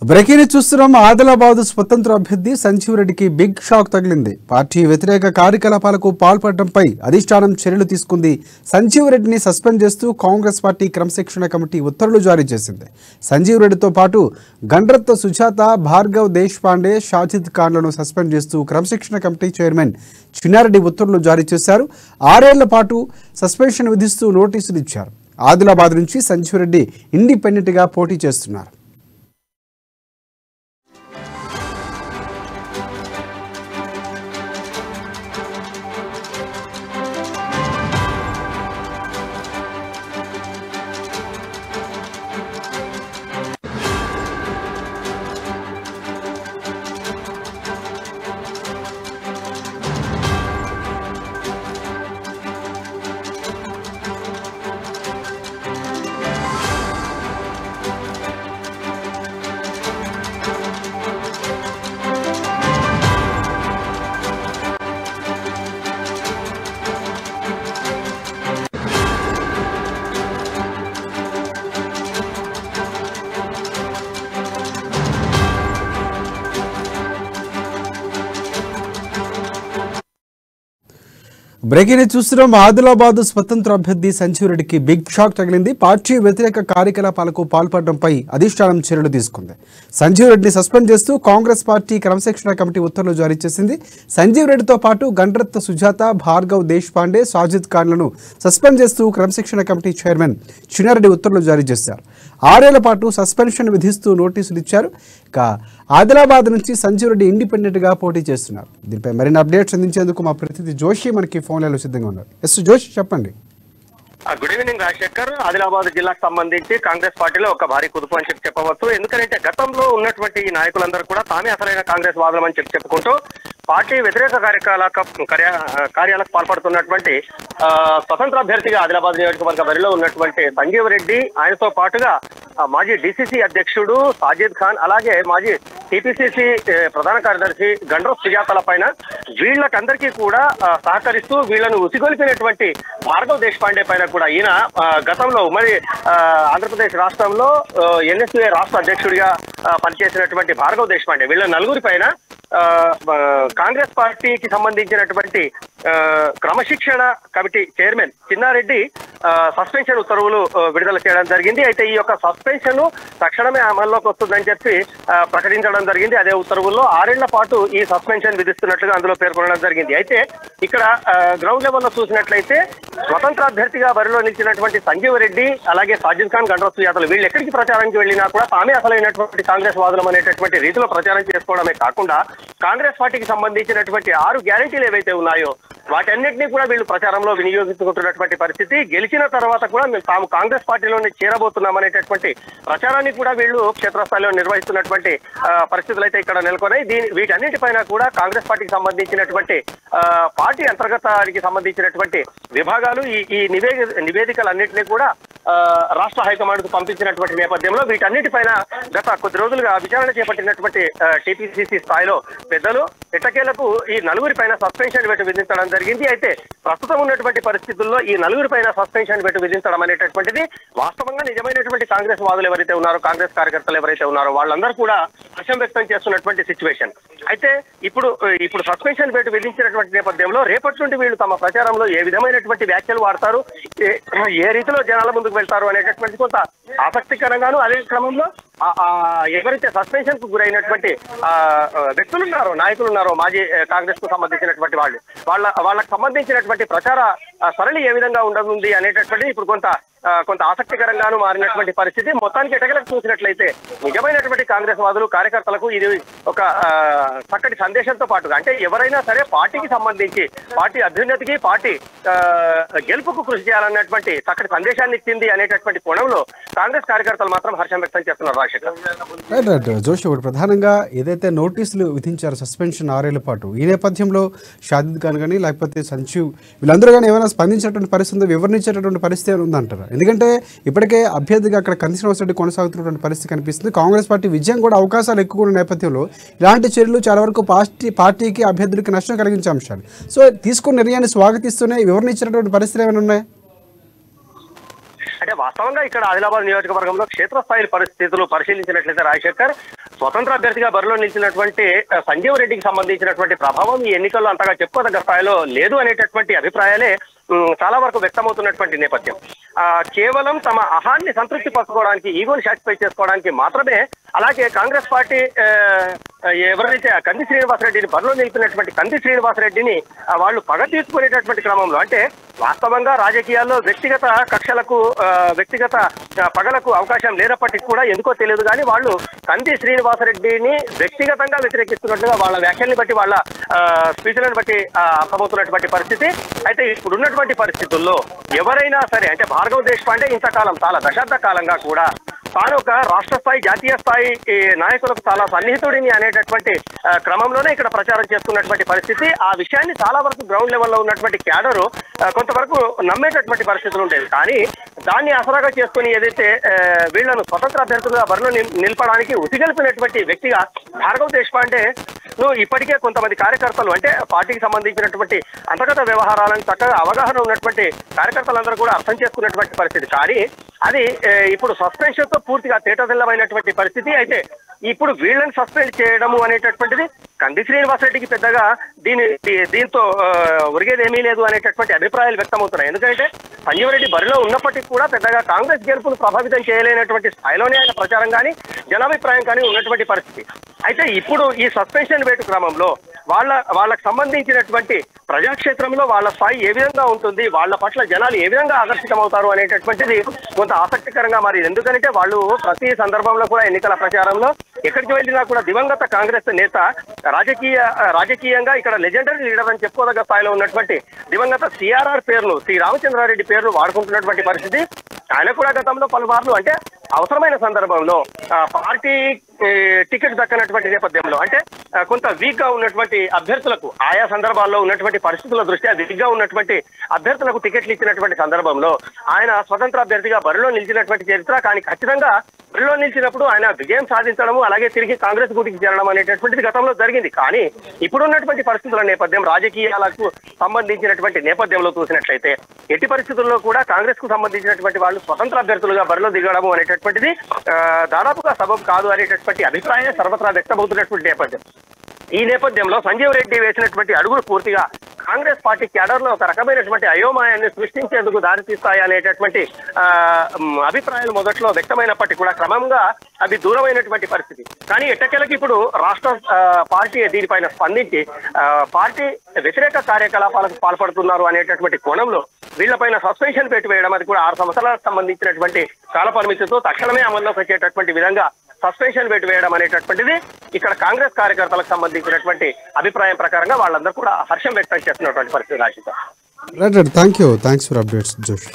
Breaking చూస్తున్నాం. ఆదిలాబాద్ స్వతంత్ర అభ్యర్థి సంజీవ్ రెడ్డికి బిగ్ షాక్ తగిలింది. పార్టీ వ్యతిరేక కార్యకలాపాలకు పాల్పడడంపై అధిష్టానం చర్యలు తీసుకుంది. సంజీవ్ రెడ్డిని సస్పెండ్ చేస్తూ కాంగ్రెస్ పార్టీ క్రమశిక్షణ కమిటీ ఉత్తర్వులు జారీ చేసింది. సంజీవ్ రెడ్డితో పాటు గండ్రత్త సుజాత, భార్గవ్ దేశ్పాండే, షాజిద్ ఖాన్లను సస్పెండ్ చేస్తూ క్రమశిక్షణ కమిటీ చైర్మన్ చిన్నారెడ్డి ఉత్తర్వులు జారీ చేశారు. 6 ఏళ్ల పాటు సస్పెన్షన్ విధిస్తూ నోటీసులు ఇచ్చారు. ఆదిలాబాద్ నుంచి సంజీవ్ రెడ్డి ఇండిపెండెంట్గా పోటీ చేస్తున్నారు. బ్రేకింగ్ చూస్తున్నాం. ఆదిలాబాద్ స్వతంత్ర అభ్యర్థి సంజీవ్ రెడ్డికి బిగ్ షాక్ తగిలింది. పార్టీ వ్యతిరేక కార్యకలాపాలకు పాల్పడడంపై అధిష్టానం చర్యలు తీసుకుంది. సంజీవ్ రెడ్డిని సస్పెండ్ చేస్తూ కాంగ్రెస్ పార్టీ క్రమశిక్షణ కమిటీ ఉత్తర్వులు జారీ చేసింది. సంజీవ్ రెడ్డితో పాటు గండ్రత్త సుజాత, భార్గవ్ దేశ్పాండే, షాజిద్ ఖాన్లను సస్పెండ్ చేస్తూ క్రమశిక్షణ కమిటీ చైర్మన్ చిన్నారెడ్డి ఉత్తర్వులు జారీ చేశారు. 6 ఏళ్ల పాటు సస్పెన్షన్ విధిస్తూ నోటీసులు ఇచ్చారు. ఇక ఆదిలాబాద్ నుంచి సంజీవ్ రెడ్డి ఇండిపెండెంట్గా పోటీ చేస్తున్నారు. దీనిపై మరిన్ని అప్డేట్స్ అందించేందుకు మా ప్రతినిధి జోషి మనకి ఫోన్లలో సిద్ధంగా ఉన్నారు. ఎస్ జోషి, చెప్పండి. Good evening Rajasekhar. ఆదిలాబాద్ జిల్లాకు సంబంధించి కాంగ్రెస్ పార్టీలో ఒక భారీ కుదుపు అని చెప్పవచ్చు. ఎందుకంటే గతంలో ఉన్నటువంటి ఈ నాయకులందరూ కూడా తామే అసలైన కాంగ్రెస్ వాదులం అని చెప్పుకుంటూ పార్టీ వ్యతిరేక కార్యాలకు పాల్పడుతున్నటువంటి స్వతంత్ర అభ్యర్థిగా ఆదిలాబాద్ నియోజకవర్గ బరిలో ఉన్నటువంటి సంజీవ్ రెడ్డి, ఆయనతో పాటుగా మాజీ డిసిసి అధ్యక్షుడు షాజిద్ ఖాన్, అలాగే మాజీ టిపిసిసి ప్రధాన కార్యదర్శి గండ్రత్ సుజాతల పైన వీళ్ళకందరికీ కూడా సహకరిస్తూ వీళ్లను ఉసిగొలిపినటువంటి భార్గవ్ దేశ్పాండే పైన కూడా ఈయన గతంలో ఉమ్మడి ఆంధ్రప్రదేశ్ రాష్ట్రంలో ఎన్ఎస్యుఏ రాష్ట్ర అధ్యక్షుడిగా పనిచేసినటువంటి భార్గవ్ దేశ్పాండే, వీళ్ళ నలుగురి పైన కాంగ్రెస్ పార్టీకి సంబంధించినటువంటి క్రమశిక్షణ కమిటీ చైర్మన్ చిన్నారెడ్డి సస్పెన్షన్ ఉత్తర్వులు విడుదల చేయడం జరిగింది. అయితే ఈ యొక్క సస్పెన్షన్ తక్షణమే అమల్లోకి వస్తుందని చెప్పి ప్రకటించడం జరిగింది. అదే ఉత్తర్వుల్లో 6 ఏళ్ల పాటు ఈ సస్పెన్షన్ విధిస్తున్నట్లుగా అందులో పేర్కొనడం జరిగింది. అయితే ఇక్కడ గ్రౌండ్ లెవెల్లో చూసినట్లయితే స్వతంత్ర అభ్యర్థిగా బరిలో నిలిచినటువంటి సంజీవ్ రెడ్డి, అలాగే షాజిద్ ఖాన్, గండ్రత్ సుజాతలు వీళ్ళు ఎక్కడికి ప్రచారానికి వెళ్ళినా కూడా తామే అసలైనటువంటి కాంగ్రెస్ వాదులం అనేటటువంటి రీతిలో ప్రచారం చేసుకోవడమే కాకుండా కాంగ్రెస్ పార్టీకి సంబంధించినటువంటి 6 గ్యారెంటీలు ఏవైతే ఉన్నాయో వాటన్నిటినీ కూడా వీళ్ళు ప్రచారంలో వినియోగించుకుంటున్నటువంటి పరిస్థితి. గెలిచిన తర్వాత కూడా మేము తాము కాంగ్రెస్ పార్టీలోనే చేరబోతున్నామనేటటువంటి ప్రచారాన్ని కూడా వీళ్ళు క్షేత్రస్థాయిలో నిర్వహిస్తున్నటువంటి పరిస్థితులు అయితే ఇక్కడ నెలకొన్నాయి. వీటన్నిటిపైన కూడా కాంగ్రెస్ పార్టీకి సంబంధించినటువంటి పార్టీ అంతర్గతానికి సంబంధించినటువంటి విభాగాలు ఈ నివేదికలన్నింటినీ కూడా రాష్ట్ర హైకమాండ్ కు పంపించినటువంటి నేపథ్యంలో వీటన్నిటిపైన గత కొద్ది రోజులుగా విచారణ చేపట్టినటువంటి టిపిసిసి స్థాయిలో పెద్దలు ఎట్టకేలకు ఈ నలుగురి పైన సస్పెన్షన్ వేటు విధించడం జరిగింది. అయితే ప్రస్తుతం ఉన్నటువంటి పరిస్థితుల్లో ఈ నలుగురి పైన సస్పెన్షన్ వేటు విధించడం అనేటటువంటిది వాస్తవంగా నిజమైనటువంటి కాంగ్రెస్ వాదులు ఎవరైతే ఉన్నారో, కాంగ్రెస్ కార్యకర్తలు ఎవరైతే ఉన్నారో వాళ్ళందరూ కూడా హర్షం వ్యక్తం చేస్తున్నటువంటి సిచ్యువేషన్. అయితే ఇప్పుడు సస్పెన్షన్ వేటు విధించినటువంటి నేపథ్యంలో రేపటి నుండి వీళ్ళు తమ ప్రచారంలో ఏ విధమైనటువంటి వ్యాఖ్యలు వాడతారు, ఏ రీతిలో జనాల ముందుకు వెళ్తారు అనేటటువంటి కొంత ఆసక్తికరంగాను, అదే క్రమంలో ఎవరైతే సస్పెన్షన్ కు గురైనటువంటి వ్యక్తులు ఉన్నారో, నాయకులు ఉన్నారో, మాజీ కాంగ్రెస్ కు సంబంధించినటువంటి వాళ్ళకు సంబంధించినటువంటి ప్రచార సరళి ఏ విధంగా ఉండనుంది అనేటటువంటి ఇప్పుడు కొంత ఆసక్తికరంగాను మారినటువంటి పరిస్థితి. మొత్తానికి ఎటగలకు చూసినట్లయితే నిజమైనటువంటి కాంగ్రెస్ వాదులు, కార్యకర్తలకు ఇది ఒక చక్కటి సందేశంతో పాటుగా, అంటే ఎవరైనా సరే పార్టీకి సంబంధించి పార్టీ అభ్యున్నతికి, పార్టీ గెలుపుకు కృషి చేయాలన్నటువంటి చక్కటి సందేశాన్ని ఇచ్చింది అనేటటువంటి కోణంలో కాంగ్రెస్ కార్యకర్తలు మాత్రం హర్షం వ్యక్తం చేస్తున్నారు. రాజశేఖర్ జోషి, ప్రధానంగా ఏదైతే నోటీసులు విధించారు సస్పెన్షన్ 6 ఏళ్ల పాటు, ఈ నేపథ్యంలో షాజిద్ ఖాన్ కానీ లేకపోతే సంజీవ్ వీళ్ళందరూ కానీ ఏమైనా స్పందించేటువంటి పరిస్థితి, వివరించేటటువంటి పరిస్థితి ఉందంటారా? ఎందుకంటే ఇప్పటికే అభ్యర్థిగా అక్కడ కంది శ్రీనివాసరెడ్డి కొనసాగుతున్నటువంటి పరిస్థితి కనిపిస్తుంది. కాంగ్రెస్ పార్టీ విజయం కూడా అవకాశాలు ఎక్కువ ఉన్న నేపథ్యంలో ఇలాంటి చర్యలు చాలా వరకు పార్టీకి అభ్యర్థులకి నష్టం కలిగించే అంశాలు. సో తీసుకున్న నిర్ణయాన్ని స్వాగతిస్తూనే వివరించినటువంటి పరిస్థితులు ఏమైనా ఉన్నాయి? అంటే వాస్తవంగా ఇక్కడ ఆదిలాబాద్ నియోజకవర్గంలో క్షేత్రస్థాయి పరిస్థితులు పరిశీలించినట్లయితే రాజశేఖర్ స్వతంత్ర అభ్యర్థిగా బరిలో నిలిచినటువంటి సంజీవ్ రెడ్డికి సంబంధించినటువంటి ప్రభావం ఈ ఎన్నికల్లో అంతగా చెప్పుకోదగ్గ స్థాయిలో లేదు అనేటటువంటి అభిప్రాయాలే చాలా వరకు వ్యక్తమవుతున్నటువంటి నేపథ్యం. కేవలం తమ అహాన్ని సంతృప్తి పరచుకోవడానికి, ఈగోని సాటిస్ఫై చేసుకోవడానికి మాత్రమే, అలాగే కాంగ్రెస్ పార్టీ ఎవరైతే కంది శ్రీనివాసరెడ్డిని బరిలో నిలిపినటువంటి కంది శ్రీనివాసరెడ్డిని వాళ్ళు పగ తీసుకునేటటువంటి క్రమంలో, అంటే వాస్తవంగా రాజకీయాల్లో వ్యక్తిగత కక్షలకు వ్యక్తిగత పగలకు అవకాశం లేనప్పటికీ కూడా ఎందుకో తెలియదు కానీ వాళ్ళు కంది శ్రీనివాసరెడ్డిని వ్యక్తిగతంగా వ్యతిరేకిస్తున్నట్లుగా వాళ్ళ వ్యాఖ్యల్ని బట్టి, వాళ్ళ స్పీచ్లను బట్టి అర్థమవుతున్నటువంటి పరిస్థితి. అయితే ఇప్పుడున్నటువంటి పరిస్థితుల్లో ఎవరైనా సరే, అంటే భార్గవ్ దేశపాండే ఇంతకాలం చాలా దశాబ్ద కాలంగా కూడా తాను ఒక రాష్ట్ర స్థాయి, జాతీయ స్థాయి నాయకులకు చాలా సన్నిహితుడిని అనేటటువంటి క్రమంలోనే ఇక్కడ ప్రచారం చేస్తున్నటువంటి పరిస్థితి. ఆ విషయాన్ని చాలా వరకు గ్రౌండ్ లెవెల్లో ఉన్నటువంటి క్యాడరు కొంతవరకు నమ్మేటటువంటి పరిస్థితులు ఉండేవి. కానీ దాన్ని ఆసరాగా చేసుకుని ఏదైతే వీళ్లను స్వతంత్ర అభ్యర్థులుగా బరిలో నిలపడానికి ఉసిగలిపినటువంటి వ్యక్తిగా భార్గవ్ దేశపాండే ఇప్పటికే కొంతమంది కార్యకర్తలు, అంటే పార్టీకి సంబంధించినటువంటి అంతర్గత వ్యవహారాలను చక్కగా అవగాహన ఉన్నటువంటి కార్యకర్తలందరూ కూడా అర్థం చేసుకున్నటువంటి పరిస్థితి. కానీ అది ఇప్పుడు సస్పెన్షన్ తో పూర్తిగా తేటతెల్లమైనటువంటి పరిస్థితి. అయితే ఇప్పుడు వీళ్ళని సస్పెండ్ చేయడము అనేటటువంటిది కంది శ్రీనివాసరెడ్డికి పెద్దగా దీంతో ఒరిగేదేమీ లేదు అనేటటువంటి అభిప్రాయాలు వ్యక్తమవుతున్నాయి. ఎందుకంటే సంజీవ్ రెడ్డి బరిలో ఉన్నప్పటికీ కూడా పెద్దగా కాంగ్రెస్ గెలుపును ప్రభావితం చేయలేనటువంటి స్థాయిలోనే ఆయన ప్రచారం కానీ జనాభిప్రాయం కానీ ఉన్నటువంటి పరిస్థితి. అయితే ఇప్పుడు ఈ సస్పెన్షన్ వేటు క్రమంలో వాళ్ళకు సంబంధించినటువంటి ప్రజాక్షేత్రంలో వాళ్ళ స్థాయి ఏ విధంగా ఉంటుంది, వాళ్ళ పట్ల జనాలు ఏ విధంగా ఆకర్షితమవుతారు అనేటటువంటిది కొంత ఆసక్తికరంగా మారింది. ఎందుకంటే వాళ్ళు ప్రతి సందర్భంలో కూడా ఎన్నికల ప్రచారంలో ఎక్కడికి వెళ్ళినా కూడా దివంగత కాంగ్రెస్ నేత, రాజకీయంగా ఇక్కడ లెజెండరీ లీడర్ అని చెప్పుకోదగ్గ స్థాయిలో ఉన్నటువంటి దివంగత సిఆర్ఆర్ పేర్లు, శ్రీ రామచంద్రారెడ్డి పేర్లు వాడుకుంటున్నటువంటి పరిస్థితి. ఆయన కూడా గతంలో పలుమార్లు, అంటే అవసరమైన సందర్భంలో పార్టీ టికెట్ దక్కనటువంటి నేపథ్యంలో, అంటే కొంత వీక్ గా ఉన్నటువంటి అభ్యర్థులకు, ఆయా సందర్భాల్లో ఉన్నటువంటి పరిస్థితుల దృష్ట్యా వీక్ గా ఉన్నటువంటి అభ్యర్థులకు టికెట్లు ఇచ్చినటువంటి సందర్భంలో ఆయన స్వతంత్ర అభ్యర్థిగా బరిలో నిలిచినటువంటి చరిత్ర. కానీ ఖచ్చితంగా బరిలో నిలిచినప్పుడు ఆయన విజయం సాధించడము, అలాగే తిరిగి కాంగ్రెస్ గూటికి చేరడం అనేటటువంటిది గతంలో జరిగింది. కానీ ఇప్పుడున్నటువంటి పరిస్థితుల నేపథ్యం, రాజకీయాలకు సంబంధించినటువంటి నేపథ్యంలో చూసినట్లయితే ఎట్టి పరిస్థితుల్లో కూడా కాంగ్రెస్ కు సంబంధించినటువంటి వాళ్ళు స్వతంత్ర అభ్యర్థులుగా బరిలో దిగడము అనేటటువంటిది దాదాపుగా సబబు కాదు అనేటటువంటి అభిప్రాయం సర్వత్రా వ్యక్తమవుతున్నటువంటి నేపథ్యం. ఈ నేపథ్యంలో సంజీవ్ రెడ్డి వేసినటువంటి అడుగులు పూర్తిగా కాంగ్రెస్ పార్టీ క్యాడర్ లో ఒక రకమైనటువంటి అయోమయాన్ని సృష్టించేందుకు దారితీస్తాయి అనేటటువంటి అభిప్రాయాలు మొదట్లో వ్యక్తమైనప్పటికీ కూడా క్రమంగా అవి దూరమైనటువంటి పరిస్థితి. కానీ ఎట్టకేలకి ఇప్పుడు రాష్ట్ర పార్టీ దీనిపైన స్పందించి పార్టీ వ్యతిరేక కార్యకలాపాలకు పాల్పడుతున్నారు అనేటటువంటి కోణంలో వీళ్లపైన సస్పెన్షన్ పెట్టి వేయడం, అది కూడా 6 సంవత్సరాలకు సంబంధించినటువంటి కాల పరిమితితో తక్షణమే అమల్లోకి వచ్చేటటువంటి విధంగా సస్పెన్షన్ పెట్టి వేయడం అనేటటువంటిది ఇక్కడ కాంగ్రెస్ కార్యకర్తలకు సంబంధించినటువంటి అభిప్రాయం ప్రకారంగా వాళ్ళందరూ కూడా హర్షం వ్యక్తం చేస్తున్నటువంటి పరిస్థితి. Right, thank you, thanks for updates జోష్.